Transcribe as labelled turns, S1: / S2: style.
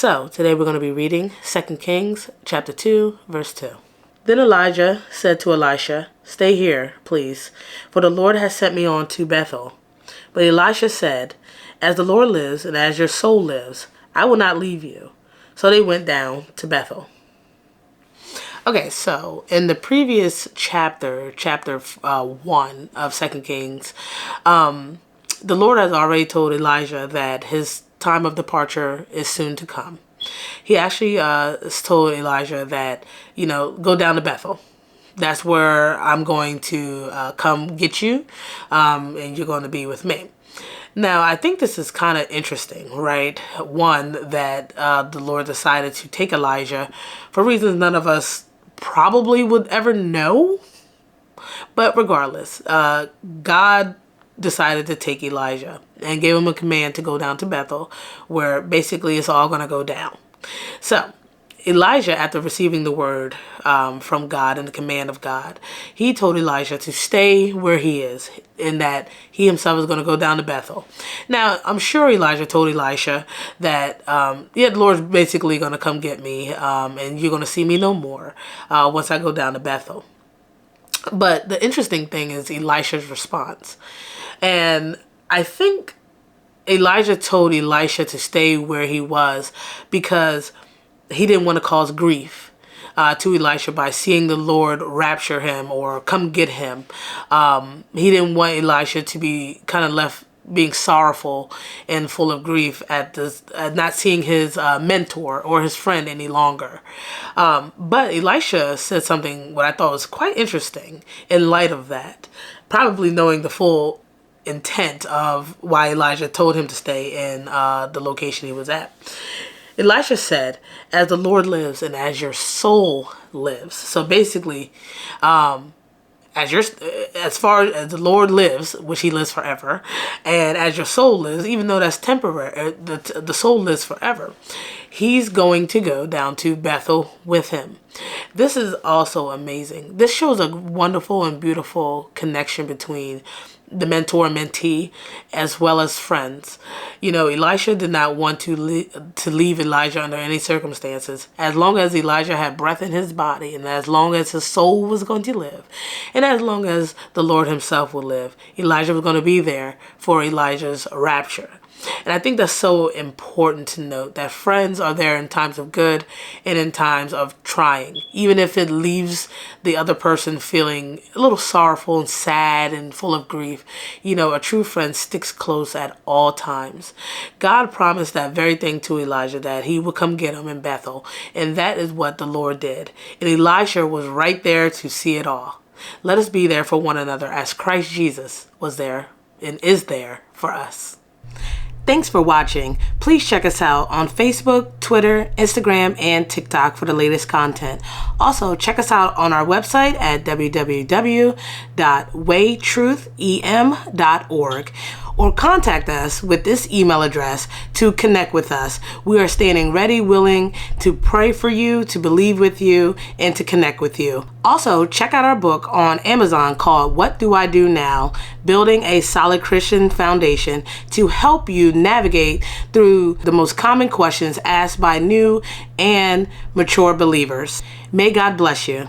S1: So today we're going to be reading 2 Kings chapter 2, verse 2. Then Elijah said to Elisha, "Stay here, please, for the Lord has sent me on to Bethel." But Elisha said, "As the Lord lives and as your soul lives, I will not leave you." So they went down to Bethel. Okay, so in the previous chapter 1 of 2 Kings, the Lord has already told Elijah that his time of departure is soon to come. He actually told Elijah that, go down to Bethel. That's where I'm going to come get you, and you're going to be with me. Now, I think this is kind of interesting, right? One, that the Lord decided to take Elijah for reasons none of us probably would ever know. But regardless, God decided to take Elijah and gave him a command to go down to Bethel, where basically it's all going to go down. So Elijah, after receiving the word from God and the command of God, he told Elisha to stay where he is, and that he himself is going to go down to Bethel. Now, I'm sure Elijah told Elisha that, the Lord's basically going to come get me, and you're going to see me no more once I go down to Bethel. But the interesting thing is Elisha's response. And I think Elijah told Elisha to stay where he was because he didn't want to cause grief to Elisha by seeing the Lord rapture him or come get him. He didn't want Elisha to be kind of left being sorrowful and full of grief at not seeing his mentor or his friend any longer. But Elisha said something what I thought was quite interesting in light of that, probably knowing the full intent of why Elijah told him to stay in the location he was at. Elisha said, "As the Lord lives and as your soul lives." So basically, as far as the Lord lives, which he lives forever, and as your soul lives, even though that's temporary, the soul lives forever, he's going to go down to Bethel with him. This is also amazing. This shows a wonderful and beautiful connection between the mentor and mentee, as well as friends. Elisha did not want to leave Elijah under any circumstances. As long as Elijah had breath in his body, and as long as his soul was going to live, and as long as the Lord himself would live, Elijah was going to be there for Elijah's rapture. And I think that's so important to note, that friends are there in times of good and in times of trying, even if it leaves the other person feeling a little sorrowful and sad and full of grief. A true friend sticks close at all times. God promised that very thing to Elijah, that he would come get him in Bethel, and that is what the Lord did. And Elisha was right there to see it all. Let us be there for one another as Christ Jesus was there and is there for us. Thanks for watching. Please check us out on Facebook, Twitter, Instagram, and TikTok for the latest content. Also, check us out on our website at www.waytruthem.org, or contact us with this email address to connect with us. We are standing ready, willing to pray for you, to believe with you, and to connect with you. Also, check out our book on Amazon called What Do I Do Now? Building a Solid Christian Foundation, to help you navigate through the most common questions asked by new and mature believers. May God bless you.